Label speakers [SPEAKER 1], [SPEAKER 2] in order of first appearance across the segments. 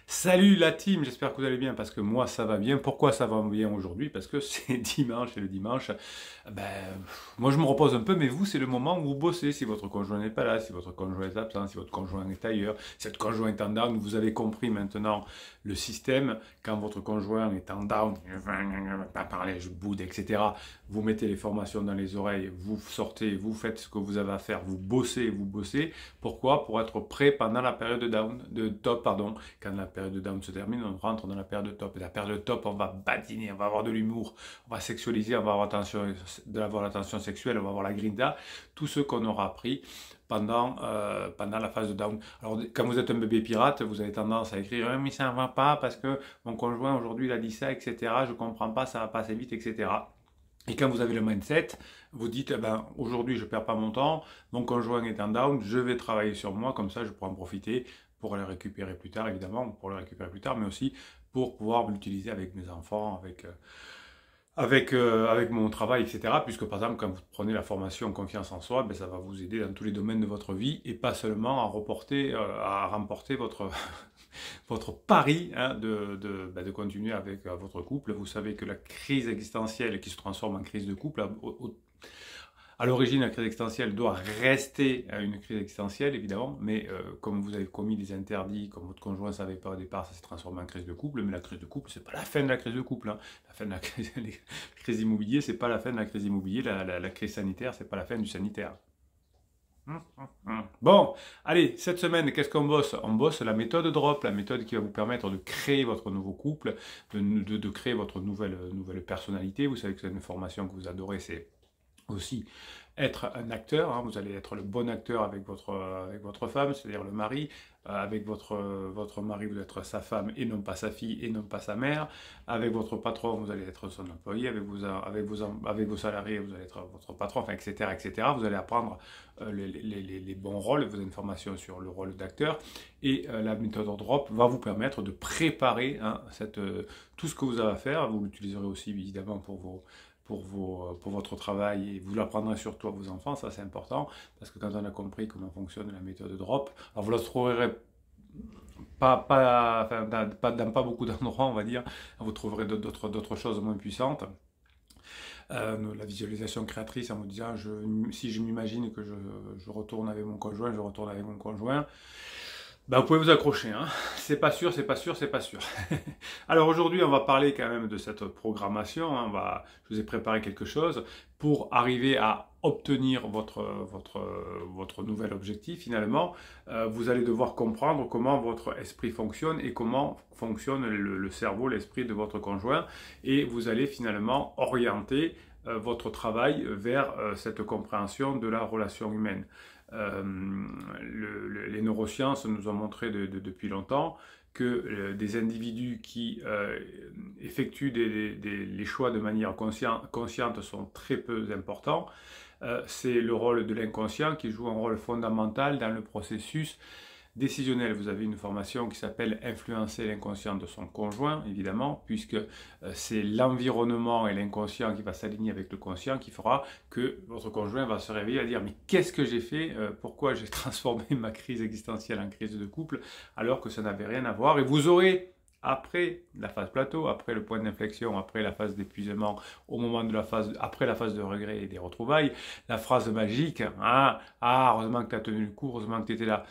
[SPEAKER 1] Salut la team, j'espère que vous allez bien parce que moi ça va bien. Pourquoi ça va bien aujourd'hui? Parce que c'est dimanche et le dimanche, moi je me repose un peu, mais vous c'est le moment où vous bossez. Si votre conjoint n'est pas là, si votre conjoint est absent, si votre conjoint est ailleurs, si votre conjoint est en down, vous avez compris maintenant le système. Quand votre conjoint est en down, je ne veux pas parler, je boude, etc. Vous mettez les formations dans les oreilles, vous sortez, vous faites ce que vous avez à faire, vous bossez, vous bossez. Pourquoi? Pour être prêt pendant la période de down, de top, pardon. Quand la période de down se termine, on rentre dans la période de top. Et la période de top, on va badiner, on va avoir de l'humour, on va sexualiser, on va avoir l'attention sexuelle, on va avoir la grinta, tout ce qu'on aura appris pendant la phase de down. Alors, quand vous êtes un bébé pirate, vous avez tendance à écrire mais ça ne va pas parce que mon conjoint aujourd'hui il a dit ça, etc. Je ne comprends pas, ça va pas assez vite, etc. Et quand vous avez le mindset, vous dites, eh ben, aujourd'hui je ne perds pas mon temps, mon conjoint est en down, je vais travailler sur moi, comme ça je pourrai en profiter pour le récupérer plus tard, évidemment, pour le récupérer plus tard, mais aussi pour pouvoir l'utiliser avec mes enfants, avec mon travail, etc. Puisque par exemple, quand vous prenez la formation confiance en soi, ben, ça va vous aider dans tous les domaines de votre vie et pas seulement à remporter votre, votre pari hein, de continuer avec votre couple. Vous savez que la crise existentielle qui se transforme en crise de couple, à l'origine, la crise existentielle doit rester une crise existentielle, évidemment, mais comme vous avez commis des interdits, comme votre conjoint ne savait pas au départ, ça s'est transformé en crise de couple, mais la crise de couple, c'est pas la fin de la crise de couple. Hein. La fin de la crise immobilière, c'est pas la fin de la crise immobilière, la crise sanitaire, c'est pas la fin du sanitaire. Bon, allez, cette semaine, qu'est-ce qu'on bosse? On bosse la méthode drop, la méthode qui va vous permettre de créer votre nouveau couple, de créer votre nouvelle personnalité. Vous savez que c'est une formation que vous adorez, c'est aussi être un acteur, hein, vous allez être le bon acteur avec votre femme, c'est-à-dire le mari, avec votre mari, vous allez être sa femme et non pas sa fille et non pas sa mère, avec votre patron, vous allez être son employé, avec vos salariés, vous allez être votre patron, enfin, etc., etc. Vous allez apprendre les bons rôles, vos informations sur le rôle d'acteur, et la méthode drop va vous permettre de préparer hein, tout ce que vous avez à faire. Vous l'utiliserez aussi évidemment pour votre travail et vous l'apprendrez surtout à vos enfants, ça c'est important, parce que quand on a compris comment fonctionne la méthode drop, alors vous la trouverez dans pas beaucoup d'endroits, on va dire, vous trouverez d'autres choses moins puissantes. La visualisation créatrice en vous disant, si je m'imagine que je retourne avec mon conjoint, je retourne avec mon conjoint, ben, vous pouvez vous accrocher, hein. C'est pas sûr, c'est pas sûr, c'est pas sûr. Alors aujourd'hui, on va parler quand même de cette programmation. Hein. Je vous ai préparé quelque chose pour arriver à obtenir votre nouvel objectif. Finalement, vous allez devoir comprendre comment votre esprit fonctionne et comment fonctionne le cerveau, l'esprit de votre conjoint. Et vous allez finalement orienter votre travail vers cette compréhension de la relation humaine. Euh, les neurosciences nous ont montré depuis longtemps que des individus qui effectuent les choix de manière consciente sont très peu importants. C'est le rôle de l'inconscient qui joue un rôle fondamental dans le processus décisionnel. Vous avez une formation qui s'appelle Influencer l'inconscient de son conjoint, évidemment, puisque c'est l'environnement et l'inconscient qui va s'aligner avec le conscient qui fera que votre conjoint va se réveiller à dire mais qu'est-ce que j'ai fait? Pourquoi j'ai transformé ma crise existentielle en crise de couple alors que ça n'avait rien à voir? Et vous aurez après la phase plateau, après le point d'inflexion, après la phase d'épuisement, au moment de après la phase de regret et des retrouvailles, la phrase magique, hein, ah, heureusement que tu as tenu le coup, heureusement que tu étais là.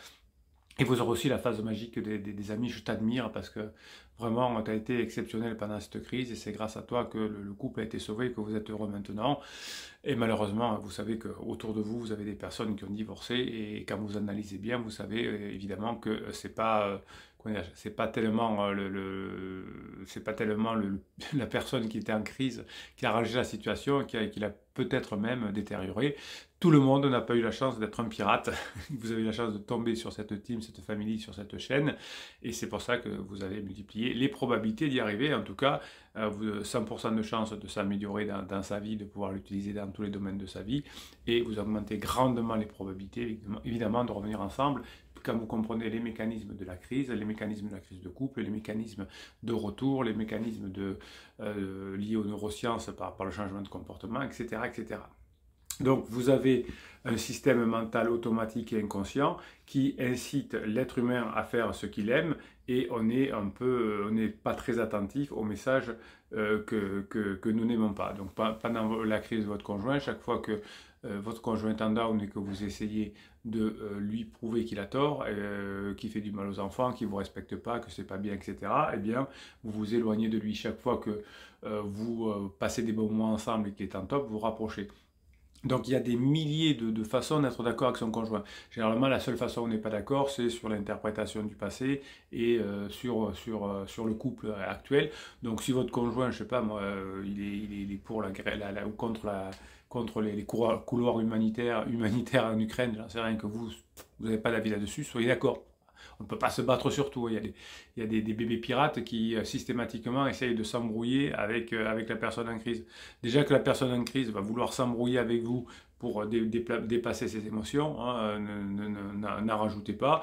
[SPEAKER 1] Et vous aurez aussi la phase magique des amis, je t'admire parce que vraiment tu as été exceptionnel pendant cette crise et c'est grâce à toi que le couple a été sauvé, que vous êtes heureux maintenant. Et malheureusement, vous savez qu'autour de vous, vous avez des personnes qui ont divorcé et quand vous analysez bien, vous savez évidemment que c'est pas c'est pas tellement c'est pas tellement la personne qui était en crise qui a arrangé la situation et qui l'a peut-être même détérioré. Tout le monde n'a pas eu la chance d'être un pirate. Vous avez eu la chance de tomber sur cette team, cette famille, sur cette chaîne. Et c'est pour ça que vous avez multiplié les probabilités d'y arriver. En tout cas, 100% de chance de s'améliorer dans sa vie, de pouvoir l'utiliser dans tous les domaines de sa vie. Et vous augmentez grandement les probabilités, évidemment, de revenir ensemble quand vous comprenez les mécanismes de la crise, les mécanismes de la crise de couple, les mécanismes de retour, les mécanismes liés aux neurosciences par le changement de comportement, etc., etc. Donc vous avez un système mental automatique et inconscient qui incite l'être humain à faire ce qu'il aime et on n'est pas très attentif aux messages que nous n'aimons pas. Donc pendant la crise de votre conjoint, chaque fois que votre conjoint est en down et que vous essayez de lui prouver qu'il a tort, qu'il fait du mal aux enfants, qu'il ne vous respecte pas, que c'est pas bien, etc., eh bien, vous vous éloignez de lui. Chaque fois que vous passez des bons moments ensemble et qu'il est en top, vous vous rapprochez. Donc il y a des milliers de façons d'être d'accord avec son conjoint. Généralement, la seule façon où on n'est pas d'accord, c'est sur l'interprétation du passé et sur le couple actuel. Donc si votre conjoint, je sais pas moi, il est pour ou contre les couloirs humanitaires en Ukraine, j'en sais rien, que vous n'avez pas d'avis là-dessus, soyez d'accord. On ne peut pas se battre sur tout. Il y a des bébés pirates qui systématiquement essayent de s'embrouiller avec la personne en crise. Déjà que la personne en crise va vouloir s'embrouiller avec vous pour dépasser ses émotions, hein, n'en rajoutez pas.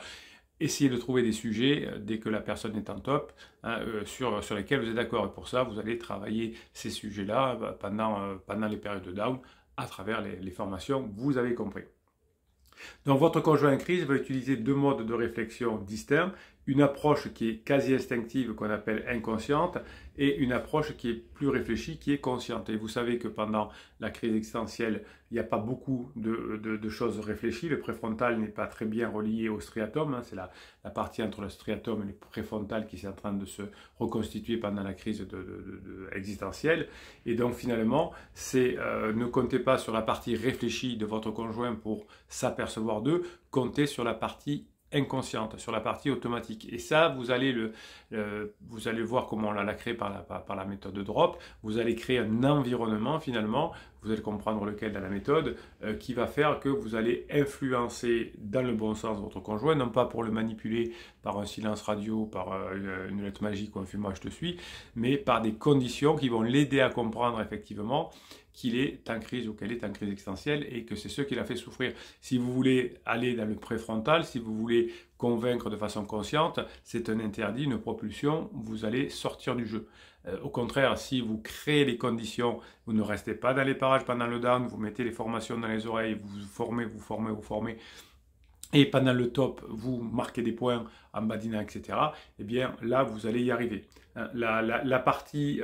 [SPEAKER 1] Essayez de trouver des sujets dès que la personne est en top, hein, sur lesquels vous êtes d'accord. Et pour ça, vous allez travailler ces sujets-là pendant les périodes de down à travers les formations, vous avez compris. Donc votre conjoint en crise va utiliser deux modes de réflexion distincts, une approche qui est quasi instinctive qu'on appelle inconsciente et une approche qui est plus réfléchie qui est consciente. Et vous savez que pendant la crise existentielle, il n'y a pas beaucoup de choses réfléchies. Le préfrontal n'est pas très bien relié au striatum, hein. C'est la partie entre le striatum et le préfrontal qui est en train de se reconstituer pendant la crise existentielle. Et donc finalement, ne comptez pas sur la partie réfléchie de votre conjoint pour s'apercevoir d'eux, comptez sur la partie inconsciente, sur la partie automatique. Et ça, vous allez voir comment on l'a créé par la méthode de drop. Vous allez créer un environnement finalement, vous allez comprendre lequel dans la méthode, qui va faire que vous allez influencer dans le bon sens votre conjoint, non pas pour le manipuler par un silence radio, par une lettre magique ou un film moi je te suis, mais par des conditions qui vont l'aider à comprendre effectivement qu'il est en crise ou qu'elle est en crise existentielle et que c'est ce qui l'a fait souffrir. Si vous voulez aller dans le préfrontal, si vous voulez convaincre de façon consciente, c'est un interdit, une propulsion, vous allez sortir du jeu. Au contraire, si vous créez les conditions, vous ne restez pas dans les parages pendant le down, vous mettez les formations dans les oreilles, vous formez, et pendant le top, vous marquez des points en badinant, etc., eh bien là, vous allez y arriver. La partie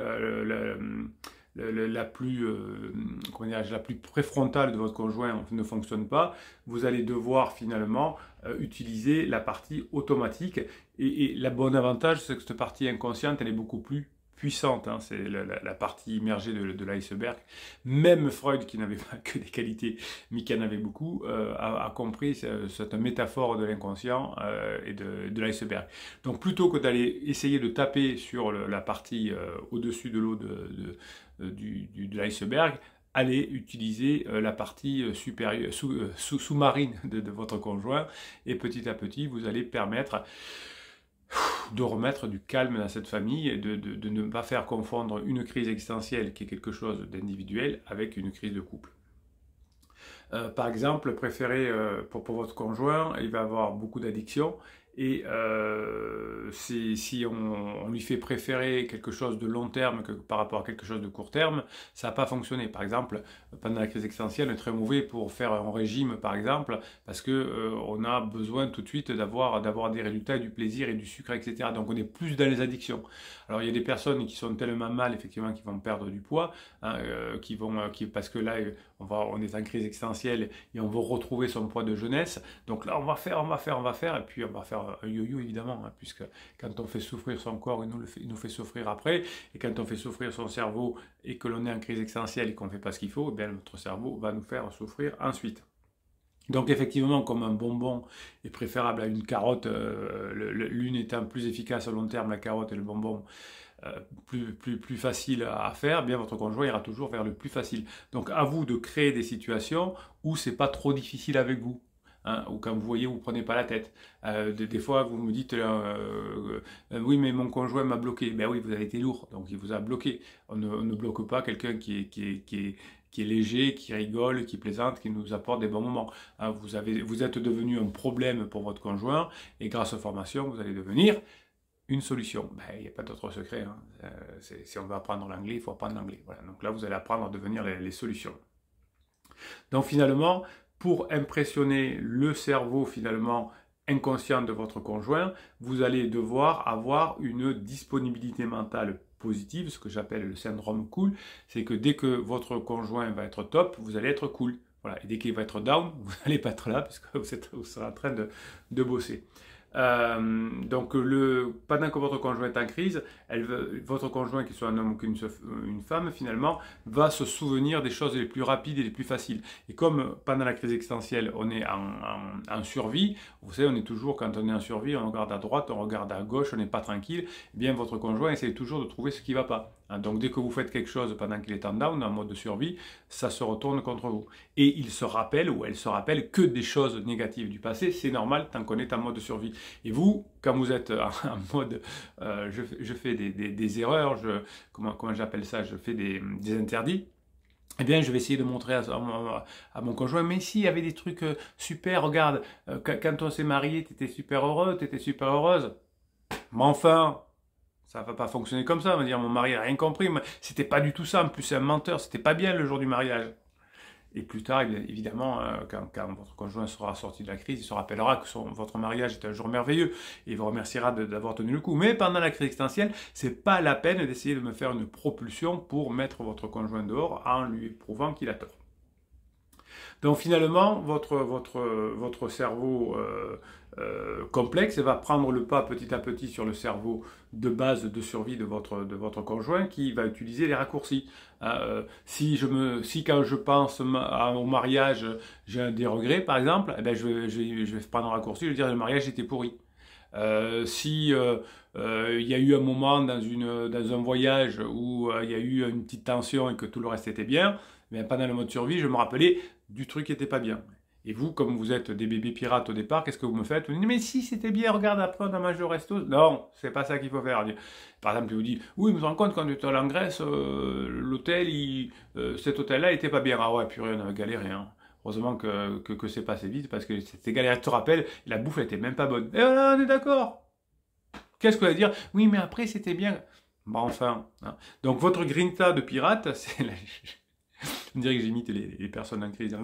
[SPEAKER 1] la plus préfrontale de votre conjoint ne fonctionne pas, vous allez devoir finalement utiliser la partie automatique. Et la bonne avantage, c'est que cette partie inconsciente, elle est beaucoup plus puissante, hein. C'est la partie immergée de l'iceberg. Même Freud, qui n'avait pas que des qualités, mais qui en avait beaucoup, a compris cette métaphore de l'inconscient et de l'iceberg. Donc plutôt que d'aller essayer de taper sur la partie au-dessus de l'eau de l'iceberg, allez utiliser la partie supérieure, sous-marine de votre conjoint, et petit à petit, vous allez permettre de remettre du calme dans cette famille et de ne pas faire confondre une crise existentielle qui est quelque chose d'individuel avec une crise de couple. Par exemple, pour votre conjoint, il va avoir beaucoup d'addictions et si on lui fait préférer quelque chose de long terme par rapport à quelque chose de court terme, ça n'a pas fonctionné. Par exemple, pendant la crise existentielle, on est très mauvais pour faire un régime, par exemple, parce qu'on a besoin tout de suite d'avoir des résultats, du plaisir et du sucre, etc. Donc on est plus dans les addictions. Alors il y a des personnes qui sont tellement mal, effectivement, qui vont perdre du poids, hein, parce que là, on est en crise existentielle et on veut retrouver son poids de jeunesse. Donc là, on va faire, et puis on va faire un yo-yo évidemment, hein, puisque quand on fait souffrir son corps, il nous fait souffrir après, et quand on fait souffrir son cerveau et que l'on est en crise existentielle et qu'on ne fait pas ce qu'il faut, eh bien, notre cerveau va nous faire souffrir ensuite. Donc effectivement, comme un bonbon est préférable à une carotte, l'une étant plus efficace à long terme, la carotte et le bonbon, plus facile à faire, bien votre conjoint ira toujours vers le plus facile. Donc à vous de créer des situations où c'est pas trop difficile avec vous. Hein, ou quand vous voyez, vous ne prenez pas la tête. Des fois, vous me dites oui, mais mon conjoint m'a bloqué. Ben oui, vous avez été lourd, donc il vous a bloqué. On ne bloque pas quelqu'un qui est léger, qui rigole, qui plaisante, qui nous apporte des bons moments. Hein, vous êtes devenu un problème pour votre conjoint, et grâce aux formations, vous allez devenir une solution. Ben, il n'y a pas d'autre secret. Hein. Si on veut apprendre l'anglais, il faut apprendre l'anglais. Voilà. Donc là, vous allez apprendre à devenir les solutions. Donc finalement, pour impressionner le cerveau finalement inconscient de votre conjoint, vous allez devoir avoir une disponibilité mentale positive, ce que j'appelle le syndrome cool, c'est que dès que votre conjoint va être top, vous allez être cool. Voilà. Et dès qu'il va être down, vous n'allez pas être là parce que vous serez en train de bosser. Donc pendant que votre conjoint est en crise, votre conjoint, qu'il soit un homme ou une femme, finalement, va se souvenir des choses les plus rapides et les plus faciles. Et comme pendant la crise existentielle, on est en survie, vous savez, on est toujours, quand on est en survie, on regarde à droite, on regarde à gauche, on n'est pas tranquille, eh bien votre conjoint essaie toujours de trouver ce qui ne va pas. Donc dès que vous faites quelque chose pendant qu'il est en down, en mode de survie, ça se retourne contre vous. Et il se rappelle ou elle se rappelle que des choses négatives du passé, c'est normal tant qu'on est en mode survie. Et vous, quand vous êtes en mode je fais des erreurs, comment j'appelle ça, je fais des interdits, eh bien, je vais essayer de montrer à mon conjoint, mais si, il y avait des trucs super, regarde, quand on s'est marié, tu étais super heureux, tu étais super heureuse. Mais enfin, ça va pas fonctionner comme ça, on va dire, mon mari n'a rien compris, c'était pas du tout ça, en plus c'est un menteur, c'était pas bien le jour du mariage. Et plus tard, évidemment, quand votre conjoint sera sorti de la crise, il se rappellera que votre mariage était un jour merveilleux et il vous remerciera d'avoir tenu le coup. Mais pendant la crise existentielle, c'est pas la peine d'essayer de me faire une propulsion pour mettre votre conjoint dehors en lui prouvant qu'il a tort. Donc finalement, votre cerveau complexe va prendre le pas petit à petit sur le cerveau de base de survie de votre conjoint qui va utiliser les raccourcis. Si quand je pense au mariage, j'ai des regrets par exemple, eh bien, je vais prendre un raccourci, je vais dire le mariage était pourri. Si il y a eu un moment dans un voyage où il y a eu une petite tension et que tout le reste était bien, mais pendant le mode survie, je me rappelais du truc qui n'était pas bien. Et vous, comme vous êtes des bébés pirates au départ, qu'est-ce que vous me faites? Vous dites, mais si, c'était bien, regarde, après on a mangé au resto. Non, c'est pas ça qu'il faut faire. Par exemple, il vous dit, oui, mais vous vous rendez compte, quand tu étais en Grèce, l'hôtel, cet hôtel-là, il était pas bien. Ah ouais, purée, on a galéré, hein. Heureusement que c'est passé vite, parce que c'était galère. Tu te rappelles, la bouffe, elle était même pas bonne. Et voilà, on est d'accord. Qu'est-ce qu'on va dire? Oui, mais après, c'était bien. Bah enfin. Hein. Donc, votre grinta de pirate, c'est la... On dirait que j'imite les personnes en crise.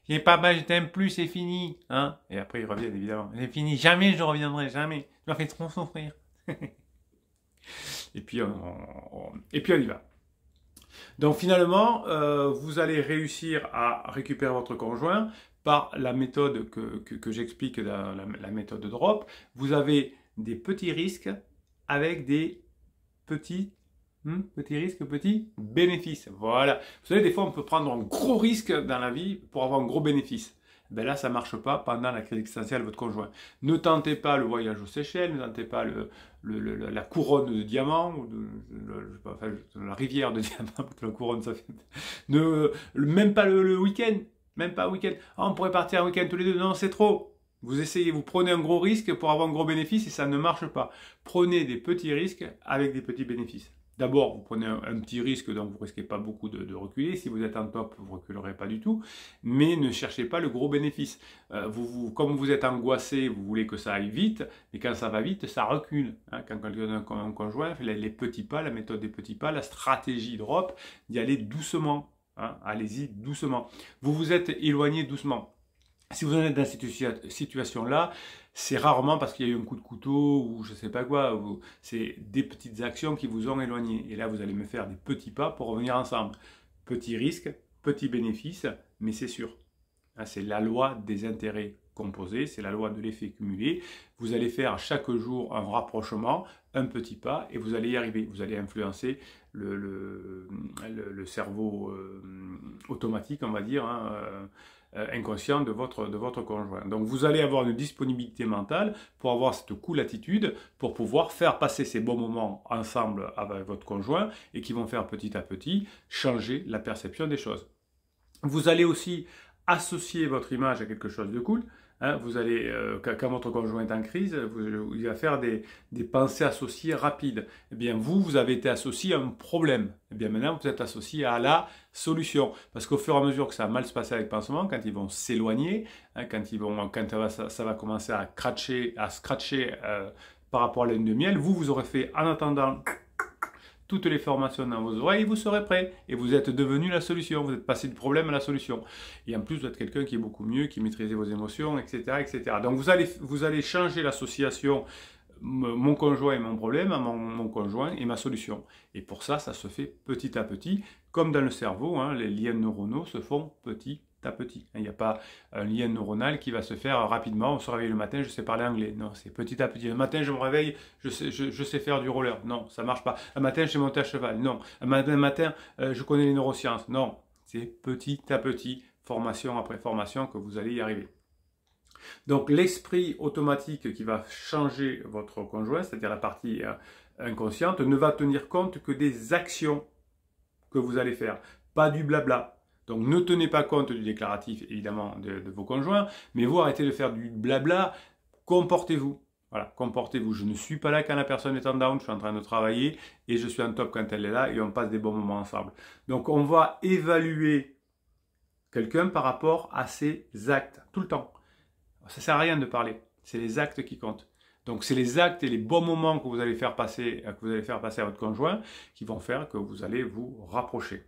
[SPEAKER 1] J'ai pas mal, je t'aime plus, c'est fini. Hein, et après, ils reviennent, évidemment. C'est fini, jamais je reviendrai, jamais. Tu m'as fait trop souffrir. Et puis, on y va. Donc, finalement, vous allez réussir à récupérer votre conjoint par la méthode que j'explique dans la méthode de drop. Vous avez des petits risques avec des petits risques, petits bénéfices. Voilà. Vous savez, des fois, on peut prendre un gros risque dans la vie pour avoir un gros bénéfice. Ben là, ça ne marche pas pendant la crise existentielle de votre conjoint. Ne tentez pas le voyage aux Seychelles, ne tentez pas la couronne de diamants, ou la rivière de diamants, la couronne, ça fait... même pas le week-end. Même pas un week-end. Ah, on pourrait partir un week-end tous les deux. Non, c'est trop. Vous essayez, vous prenez un gros risque pour avoir un gros bénéfice et ça ne marche pas. Prenez des petits risques avec des petits bénéfices. D'abord, vous prenez un petit risque, donc vous ne risquez pas beaucoup de reculer. Si vous êtes en top, vous ne reculerez pas du tout. Mais ne cherchez pas le gros bénéfice. Comme vous êtes angoissé, vous voulez que ça aille vite. Mais quand ça va vite, ça recule. Hein, quand quelqu'un a un conjoint, les petits pas, la méthode des petits pas, la stratégie drop, d'y aller doucement. Hein, allez-y doucement. Vous vous êtes éloigné doucement. Si vous en êtes dans cette situation-là, c'est rarement parce qu'il y a eu un coup de couteau ou je ne sais pas quoi. C'est des petites actions qui vous ont éloigné. Et là, vous allez me faire des petits pas pour revenir ensemble. Petit risque, petit bénéfice, mais c'est sûr. C'est la loi des intérêts composés, c'est la loi de l'effet cumulé. Vous allez faire chaque jour un rapprochement, un petit pas, et vous allez y arriver. Vous allez influencer le cerveau automatique, on va dire, hein, inconscient de votre conjoint. Donc vous allez avoir une disponibilité mentale pour avoir cette cool attitude, pour pouvoir faire passer ces bons moments ensemble avec votre conjoint et qui vont faire petit à petit changer la perception des choses. Vous allez aussi associer votre image à quelque chose de cool. Hein, vous allez, quand votre conjoint est en crise, il va faire des pensées associées rapides. Eh bien, vous avez été associé à un problème. Eh bien, maintenant, vous êtes associé à la solution. Parce qu'au fur et à mesure que ça va mal se passer avec pansement, quand ils vont s'éloigner, hein, quand ça va commencer à scratcher par rapport à la lune de miel, vous aurez fait en attendant toutes les formations dans vos oreilles, vous serez prêt. Et vous êtes devenu la solution, vous êtes passé du problème à la solution. Et en plus, vous êtes quelqu'un qui est beaucoup mieux, qui maîtrise vos émotions, etc., etc. Donc vous allez changer l'association mon conjoint et mon problème à mon conjoint et ma solution. Et pour ça, ça se fait petit à petit. Comme dans le cerveau, hein, les liens neuronaux se font petit à petit. Il n'y a pas un lien neuronal qui va se faire rapidement. On se réveille le matin, je sais parler anglais. Non, c'est petit à petit. Le matin, je me réveille, je sais faire du roller. Non, ça ne marche pas. Un matin, je sais monter à cheval. Non. Un matin, je connais les neurosciences. Non, c'est petit à petit, formation après formation, que vous allez y arriver. Donc l'esprit automatique qui va changer votre conjoint, c'est-à-dire la partie inconsciente, ne va tenir compte que des actions que vous allez faire, pas du blabla. Donc ne tenez pas compte du déclaratif évidemment de vos conjoints, mais vous arrêtez de faire du blabla, comportez-vous. Voilà, comportez-vous. Je ne suis pas là quand la personne est en down, je suis en train de travailler et je suis en top quand elle est là et on passe des bons moments ensemble. Donc on va évaluer quelqu'un par rapport à ses actes, tout le temps. Ça ne sert à rien de parler, c'est les actes qui comptent. Donc c'est les actes et les bons moments que vous allez faire passer à votre conjoint qui vont faire que vous allez vous rapprocher.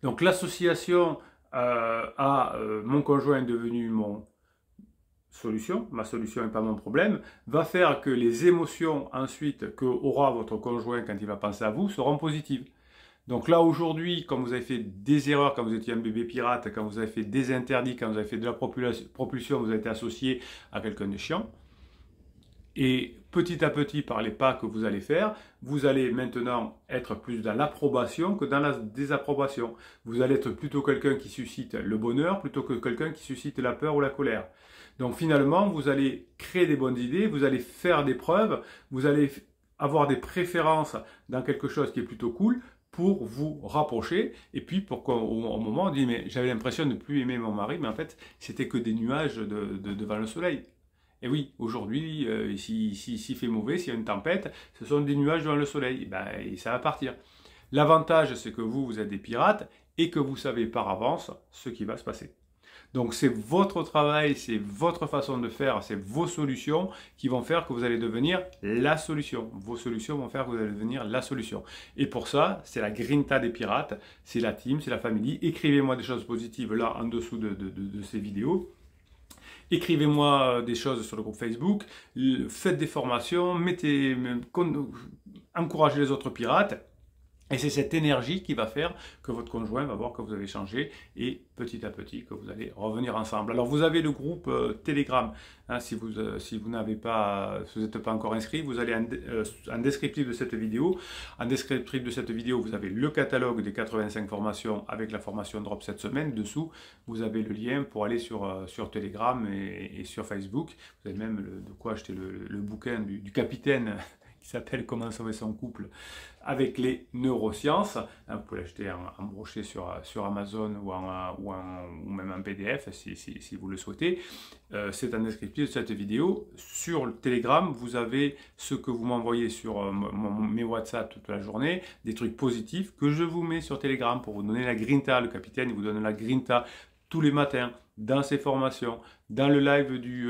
[SPEAKER 1] Donc l'association à mon conjoint est devenu mon solution, ma solution n'est pas mon problème, va faire que les émotions ensuite qu'aura votre conjoint quand il va penser à vous seront positives. Donc là, aujourd'hui, quand vous avez fait des erreurs, quand vous étiez un bébé pirate, quand vous avez fait des interdits, quand vous avez fait de la propulsion, vous avez été associé à quelqu'un de chiant. Et petit à petit, par les pas que vous allez faire, vous allez maintenant être plus dans l'approbation que dans la désapprobation. Vous allez être plutôt quelqu'un qui suscite le bonheur plutôt que quelqu'un qui suscite la peur ou la colère. Donc finalement, vous allez créer des bonnes idées, vous allez faire des preuves, vous allez avoir des préférences dans quelque chose qui est plutôt cool, pour vous rapprocher, et puis pour qu'au moment on dit mais j'avais l'impression de ne plus aimer mon mari, mais en fait c'était que des nuages devant le soleil. Et oui, aujourd'hui, s'il fait mauvais, s'il y a une tempête, ce sont des nuages devant le soleil, et ça va partir. L'avantage c'est que vous êtes des pirates et que vous savez par avance ce qui va se passer. Donc c'est votre travail, c'est votre façon de faire, c'est vos solutions qui vont faire que vous allez devenir la solution. Vos solutions vont faire que vous allez devenir la solution. Et pour ça, c'est la grinta des pirates, c'est la team, c'est la famille. Écrivez-moi des choses positives là en dessous de ces vidéos. Écrivez-moi des choses sur le groupe Facebook, faites des formations, encouragez les autres pirates. Et c'est cette énergie qui va faire que votre conjoint va voir que vous avez changé et petit à petit que vous allez revenir ensemble. Alors vous avez le groupe Telegram, hein, si vous n'êtes pas encore inscrit, vous allez en descriptif de cette vidéo. En descriptif de cette vidéo, vous avez le catalogue des 85 formations avec la formation Drop cette semaine. Dessous, vous avez le lien pour aller sur Telegram et sur Facebook. Vous avez même de quoi acheter le bouquin du capitaine qui s'appelle Comment sauver son couple avec les neurosciences. Vous pouvez l'acheter en brochet sur Amazon ou même en PDF si vous le souhaitez. C'est en descriptif de cette vidéo. Sur le Telegram, vous avez ce que vous m'envoyez sur mes WhatsApp toute la journée, des trucs positifs que je vous mets sur Telegram pour vous donner la grinta. Le capitaine il vous donne la grinta tous les matins dans ses formations, dans le live du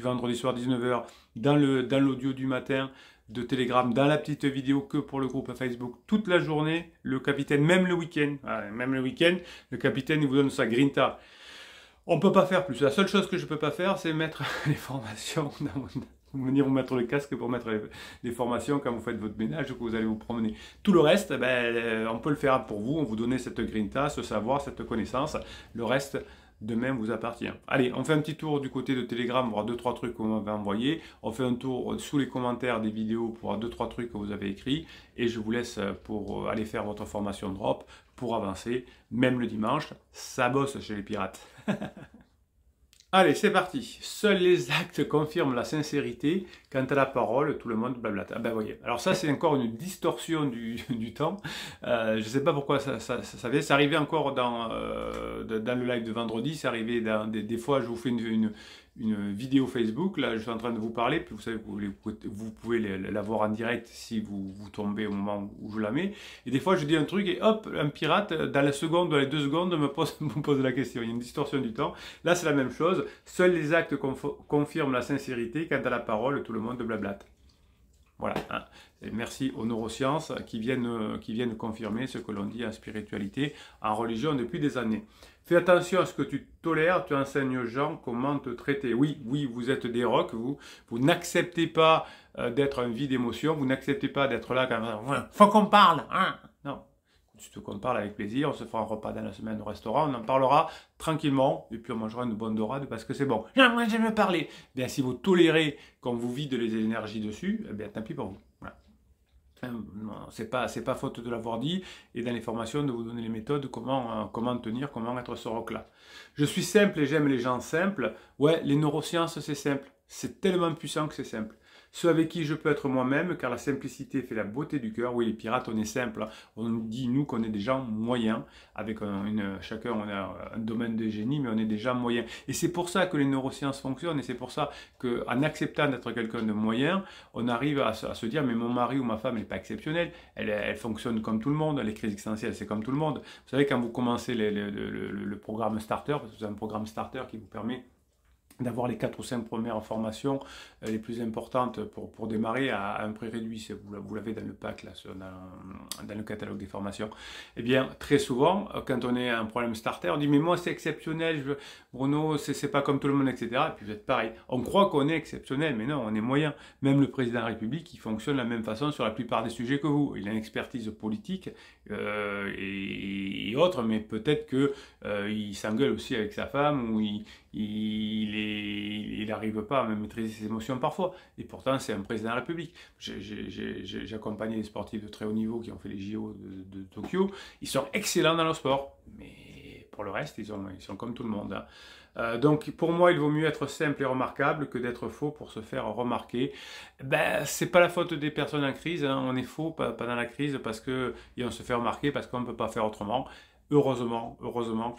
[SPEAKER 1] vendredi soir 19h, dans l'audio du matin de Telegram, dans la petite vidéo que pour le groupe Facebook, toute la journée, le capitaine, même le week-end, le capitaine il vous donne sa grinta. On ne peut pas faire plus. La seule chose que je ne peux pas faire, c'est mettre les formations venir vous mettre le casque pour mettre les formations quand vous faites votre ménage ou que vous allez vous promener. Tout le reste, on peut le faire pour vous, on vous donne cette grinta, ce savoir, cette connaissance. Le reste, demain, vous appartient. Allez, on fait un petit tour du côté de Telegram, voir 2-3 trucs que vous m'avez envoyés. On fait un tour sous les commentaires des vidéos pour voir 2-3 trucs que vous avez écrits. Et je vous laisse pour aller faire votre formation drop pour avancer, même le dimanche. Ça bosse chez les pirates. Allez, c'est parti. Seuls les actes confirment la sincérité. Quant à la parole, tout le monde blablate. Ah ben voyez. Alors ça, c'est encore une distorsion du temps. Je ne sais pas pourquoi ça vient. Ça arrivait encore dans le live de vendredi. C'est arrivé des fois, je vous fais une vidéo Facebook. Là, je suis en train de vous parler. Puis vous savez, vous pouvez la voir en direct si vous tombez au moment où je la mets. Et des fois, je dis un truc et hop, un pirate, dans la seconde, dans les 2 secondes, me pose la question. Il y a une distorsion du temps. Là, c'est la même chose. Seuls les actes confirment la sincérité. Quant à la parole, tout le monde blablate. Voilà, hein. Et merci aux neurosciences qui viennent confirmer ce que l'on dit en spiritualité, en religion depuis des années. Fais attention à ce que tu tolères, tu enseignes aux gens comment te traiter. Oui, oui, vous êtes des rocs, vous n'acceptez pas d'être un vide d'émotion, vous n'acceptez pas d'être là quand faut qu'on parle, hein. Non, surtout qu'on parle avec plaisir, on se fera un repas dans la semaine au restaurant, on en parlera tranquillement, et puis on mangera une bonne dorade parce que c'est bon. Moi j'aime parler. Bien, si vous tolérez qu'on vous vide les énergies dessus, eh bien tant pis pour vous. Voilà. C'est pas faute de l'avoir dit, et dans les formations de vous donner les méthodes, comment tenir, comment être ce roc-là. Je suis simple et j'aime les gens simples. Ouais, les neurosciences c'est simple. C'est tellement puissant que c'est simple. Ceux avec qui je peux être moi-même, car la simplicité fait la beauté du cœur. Oui, les pirates, on est simple. On dit, nous, qu'on est des gens moyens. Avec chacun, on a un domaine de génie, mais on est des gens moyens. Et c'est pour ça que les neurosciences fonctionnent. Et c'est pour ça qu'en acceptant d'être quelqu'un de moyen, on arrive à se dire, mais mon mari ou ma femme n'est pas exceptionnelle. Elle fonctionne comme tout le monde. Les crises existentielles, c'est comme tout le monde. Vous savez, quand vous commencez le programme Starter, parce que c'est un programme Starter qui vous permet d'avoir les 4 ou 5 premières formations les plus importantes pour démarrer à un prix réduit. Vous l'avez dans le pack, là, dans le catalogue des formations. Eh bien, très souvent, quand on est un problème starter, on dit « mais moi c'est exceptionnel, Bruno, c'est pas comme tout le monde, etc. » Et puis vous êtes pareil. On croit qu'on est exceptionnel, mais non, on est moyen. Même le président de la République, il fonctionne de la même façon sur la plupart des sujets que vous. Il a une expertise politique et autres, mais peut-être qu'il s'engueule aussi avec sa femme, ou il n'arrive pas à maîtriser ses émotions parfois. Et pourtant, c'est un président de la République. J'ai accompagné des sportifs de très haut niveau qui ont fait les JO de Tokyo. Ils sont excellents dans leur sport. Mais pour le reste, ils sont comme tout le monde, hein. Donc pour moi, il vaut mieux être simple et remarquable que d'être faux pour se faire remarquer. Ben, c'est pas la faute des personnes en crise, hein. On est faux pendant la crise parce et on se fait remarquer parce qu'on ne peut pas faire autrement. Heureusement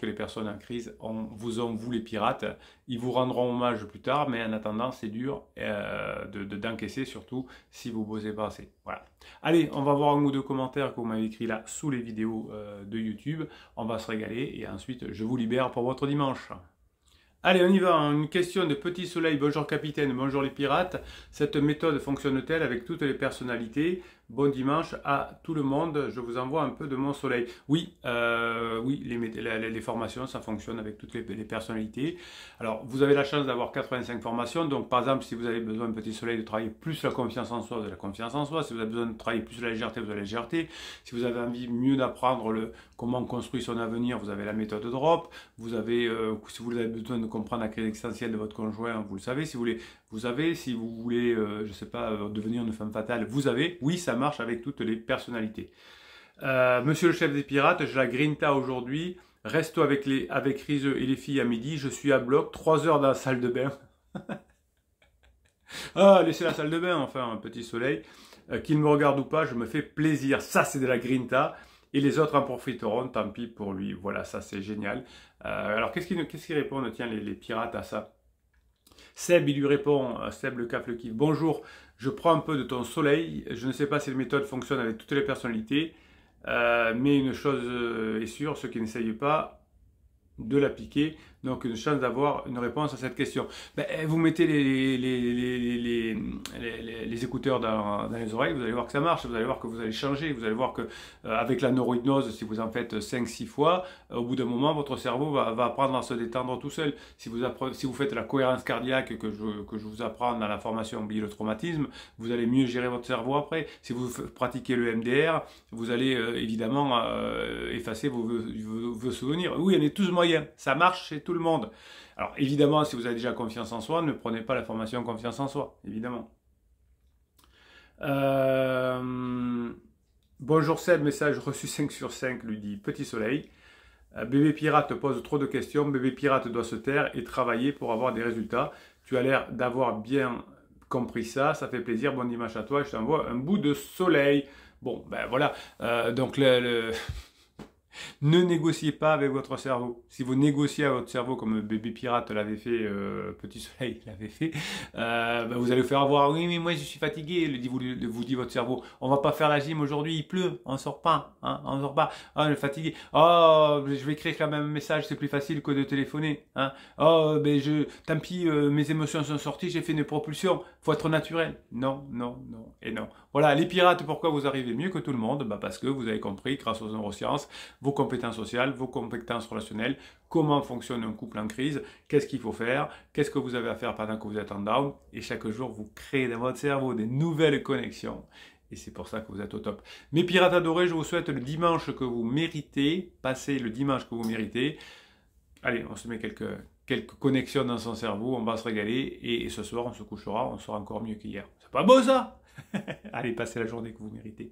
[SPEAKER 1] que les personnes en crise vous les pirates. Ils vous rendront hommage plus tard, mais en attendant, c'est dur d'encaisser, surtout si vous bossez pas assez. Voilà. Allez, on va voir un ou deux commentaires que vous m'avez écrits là sous les vidéos de YouTube. On va se régaler et ensuite, je vous libère pour votre dimanche. Allez, on y va. Une question de Petit Soleil. Bonjour capitaine, bonjour les pirates. Cette méthode fonctionne-t-elle avec toutes les personnalités? Bon dimanche à tout le monde. Je vous envoie un peu de mon soleil. Oui, oui, les formations, ça fonctionne avec toutes les personnalités. Alors, vous avez la chance d'avoir 85 formations. Donc, par exemple, si vous avez besoin de Petit Soleil de travailler plus la confiance en soi, vous avez la confiance en soi. Si vous avez besoin de travailler plus la légèreté, vous avez la légèreté. Si vous avez envie mieux d'apprendre comment on construit son avenir, vous avez la méthode Drop. Vous avez, si vous avez besoin de comprendre la crise existentielle de votre conjoint, vous le savez. Si vous voulez, si vous voulez, je ne sais pas, devenir une femme fatale, vous avez. Oui, ça marche avec toutes les personnalités. Monsieur le chef des pirates, j'ai la grinta aujourd'hui. Resto avec Rizeux et les filles à midi. Je suis à bloc, 3 heures dans la salle de bain. Ah, laissez la salle de bain, enfin, un petit soleil. Qu'il me regarde ou pas, je me fais plaisir. Ça, c'est de la grinta. Et les autres en profiteront, tant pis pour lui. Voilà, ça, c'est génial. Alors, qu'est-ce qu'ils répondent, tiens, les pirates à ça? Seb, il lui répond, Seb le cap le kiff. Bonjour, je prends un peu de ton soleil. Je ne sais pas si la méthode fonctionne avec toutes les personnalités, mais une chose est sûre, ceux qui n'essayent pas de l'appliquer, donc une chance d'avoir une réponse à cette question. Ben, vous mettez les écouteurs dans les oreilles, vous allez voir que ça marche, vous allez voir que vous allez changer, vous allez voir que avec la neurohypnose, si vous en faites 5-6 fois, au bout d'un moment, votre cerveau va apprendre à se détendre tout seul. Si vous faites la cohérence cardiaque que je vous apprends dans la formation Oublier le traumatisme, vous allez mieux gérer votre cerveau après. Si vous pratiquez le MDR, vous allez évidemment effacer vos souvenirs. Oui, on est tous moyens, ça marche chez tout le monde. Alors évidemment, si vous avez déjà confiance en soi, ne prenez pas la formation confiance en soi, évidemment. Bonjour Seb, message reçu 5 sur 5, lui dit Petit Soleil. Bébé Pirate pose trop de questions, Bébé Pirate doit se taire et travailler pour avoir des résultats. Tu as l'air d'avoir bien compris ça, ça fait plaisir, bon dimanche à toi, je t'envoie un bout de soleil. Bon, ben voilà, donc Ne négociez pas avec votre cerveau. Si vous négociez avec votre cerveau comme bébé pirate l'avait fait, Petit Soleil l'avait fait, ben vous allez vous faire avoir. Oui, mais moi je suis fatigué, vous dit votre cerveau. On va pas faire la gym aujourd'hui, il pleut, on sort pas, hein, on sort pas. Ah, je suis fatigué. Oh, je vais écrire quand même un message, c'est plus facile que de téléphoner. Hein. Oh, ben tant pis, mes émotions sont sorties, j'ai fait une propulsion. Faut être naturel. Non, non, non et non. Voilà, les pirates, pourquoi vous arrivez mieux que tout le monde? Bah parce que vous avez compris, grâce aux neurosciences, vos compétences sociales, vos compétences relationnelles, comment fonctionne un couple en crise, qu'est-ce qu'il faut faire, qu'est-ce que vous avez à faire pendant que vous êtes en down, et chaque jour vous créez dans votre cerveau des nouvelles connexions. Et c'est pour ça que vous êtes au top. Mes pirates adorés, je vous souhaite le dimanche que vous méritez, passez le dimanche que vous méritez. Allez, on se met quelques connexions dans son cerveau, on va se régaler, et ce soir on se couchera, on sera encore mieux qu'hier. C'est pas beau ça? Allez, passez la journée que vous méritez.